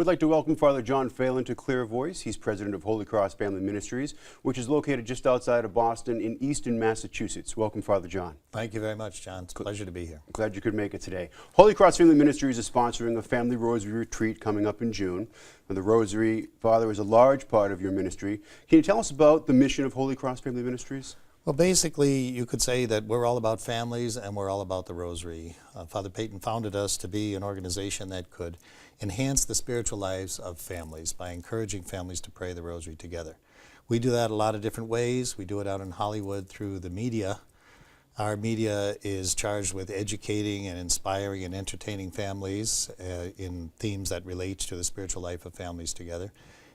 We'd like to welcome Father John Phelan to ClearVoice. He's president of Holy Cross Family Ministries, which is located just outside of Boston in eastern Massachusetts. Welcome, Father John. Thank you very much, John. It's a pleasure to be here. Glad you could make it today. Holy Cross Family Ministries is sponsoring a family rosary retreat coming up in June. And the rosary, Father, is a large part of your ministry. Can you tell us about the mission of Holy Cross Family Ministries? Well, basically, you could say that we're all about families and we're all about the rosary. Father Peyton founded us to be an organization that could enhance the spiritual lives of families by encouraging families to pray the rosary together. We do that a lot of different ways. We do it out in Hollywood through the media. Our media is charged with educating and inspiring and entertaining families in themes that relate to the spiritual life of families together.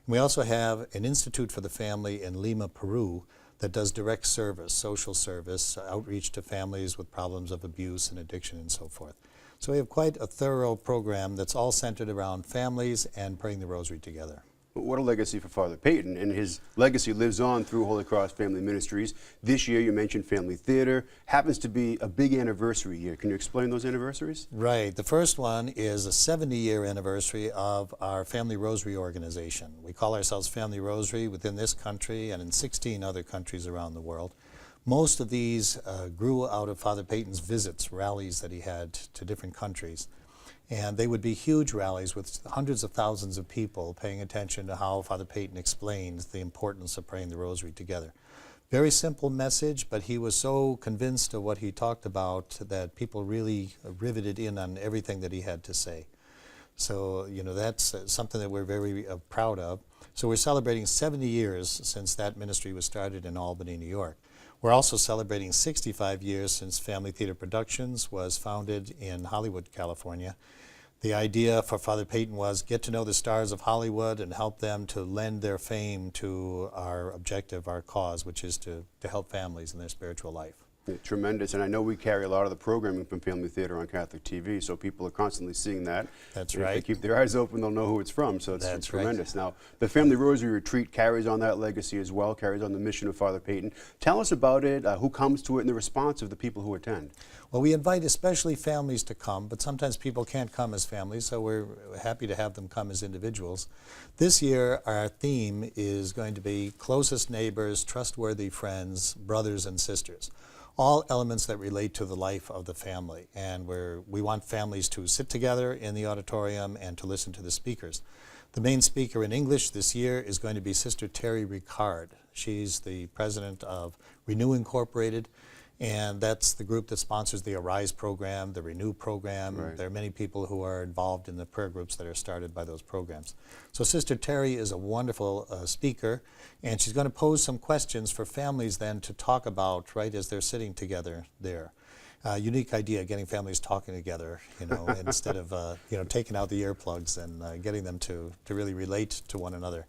And we also have an Institute for the Family in Lima, Peru, that does direct service, social service, outreach to families with problems of abuse and addiction and so forth. So we have quite a thorough program that's all centered around families and praying the rosary together. What a legacy for Father Peyton, and his legacy lives on through Holy Cross Family Ministries. This year, you mentioned Family Theater. Happens to be a big anniversary year. Can you explain those anniversaries? Right. The first one is a 70-year anniversary of our Family Rosary organization. We call ourselves Family Rosary within this country and in 16 other countries around the world. Most of these grew out of Father Peyton's visits, rallies that he had to different countries. And they would be huge rallies with hundreds of thousands of people paying attention to how Father Peyton explains the importance of praying the rosary together. Very simple message, but he was so convinced of what he talked about that people really riveted in on everything that he had to say. So, you know, that's something that we're very proud of. So we're celebrating 70 years since that ministry was started in Albany, New York. We're also celebrating 65 years since Family Theater Productions was founded in Hollywood, California. The idea for Father Peyton was get to know the stars of Hollywood and help them to lend their fame to our objective, our cause, which is to help families in their spiritual life. Yeah, tremendous, and I know we carry a lot of the programming from Family Theater on Catholic TV, so people are constantly seeing that. That's and right. If they keep their eyes open, they'll know who it's from, so it's That's tremendous. Right. Now, the Family Rosary Retreat carries on that legacy as well, carries on the mission of Father Peyton. Tell us about it, who comes to it, and the response of the people who attend. Well, we invite especially families to come, but sometimes people can't come as families, so we're happy to have them come as individuals. This year, our theme is going to be closest neighbors, trustworthy friends, brothers and sisters. All elements that relate to the life of the family. And we want families to sit together in the auditorium and to listen to the speakers. The main speaker in English this year is going to be Sister Terry Ricard. She's the president of Renew Incorporated, and that's the group that sponsors the Arise program, the Renew program. Right. There are many people who are involved in the prayer groups that are started by those programs. So Sister Terry is a wonderful speaker, and she's going to pose some questions for families then to talk about, right, as they're sitting together there. Unique idea, getting families talking together, you know, instead of, you know, taking out the earplugs and getting them to really relate to one another.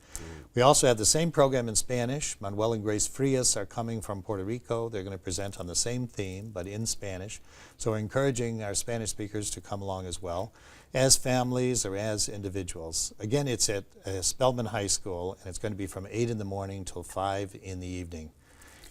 We also have the same program in Spanish. Manuel and Grace Frias are coming from Puerto Rico. They're going to present on the same theme, but in Spanish. So we're encouraging our Spanish speakers to come along as well, as families or as individuals. Again, it's at Spelman High School, and it's going to be from 8 in the morning till 5 in the evening.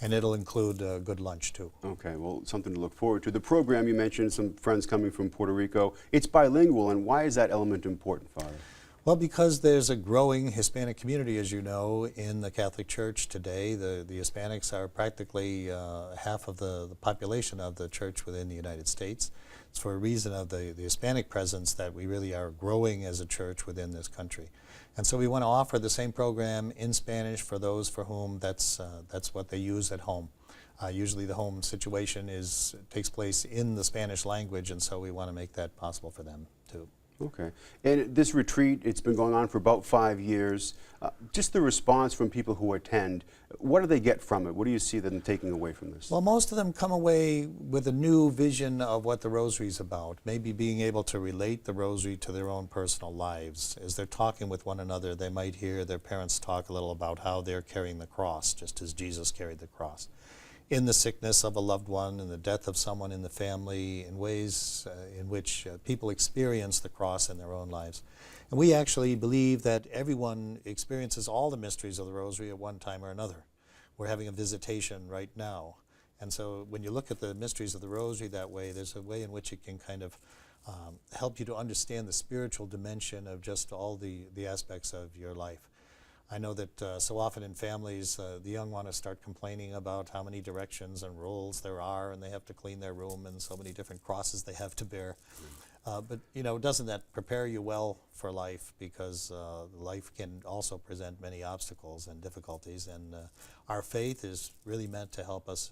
And it'll include a good lunch, too. Okay, well, something to look forward to. The program, you mentioned some friends coming from Puerto Rico. It's bilingual, and why is that element important, Father? Well, because there's a growing Hispanic community, as you know, in the Catholic Church today. The Hispanics are practically half of the population of the church within the United States. It's for a reason of the Hispanic presence that we really are growing as a church within this country. And so we want to offer the same program in Spanish for those for whom that's what they use at home. Usually the home situation takes place in the Spanish language, and so we want to make that possible for them too. Okay. And this retreat, it's been going on for about 5 years. Just the response from people who attend, what do they get from it? What do you see them taking away from this? Well, most of them come away with a new vision of what the Rosary is about, maybe being able to relate the Rosary to their own personal lives. As they're talking with one another, they might hear their parents talk a little about how they're carrying the cross, just as Jesus carried the cross. In the sickness of a loved one, in the death of someone in the family, in ways in which people experience the cross in their own lives. And we actually believe that everyone experiences all the mysteries of the Rosary at one time or another. We're having a visitation right now. And so when you look at the mysteries of the Rosary that way, there's a way in which it can kind of help you to understand the spiritual dimension of just all the aspects of your life. I know that so often in families, the young want to start complaining about how many directions and rules there are, and they have to clean their room, and so many different crosses they have to bear. But doesn't that prepare you well for life? Because life can also present many obstacles and difficulties, and our faith is really meant to help us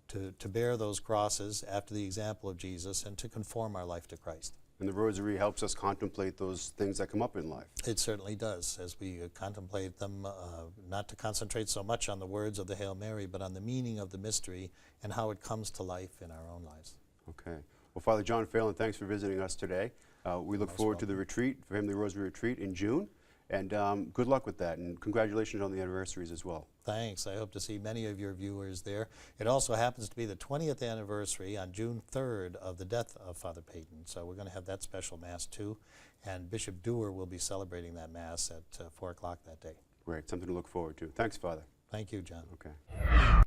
to bear those crosses after the example of Jesus and to conform our life to Christ. And the Rosary helps us contemplate those things that come up in life. It certainly does, as we contemplate them, not to concentrate so much on the words of the Hail Mary, but on the meaning of the mystery and how it comes to life in our own lives. Okay. Well, Father John Phelan, thanks for visiting us today. We look forward to the retreat, Family Rosary Retreat in June, and good luck with that, and congratulations on the anniversaries as well. Thanks. I hope to see many of your viewers there. It also happens to be the 20th anniversary on June 3rd of the death of Father Phelan, so we're going to have that special Mass too, and Bishop Dewar will be celebrating that Mass at 4 o'clock that day. Great, something to look forward to. Thanks, Father. Thank you, John. Okay.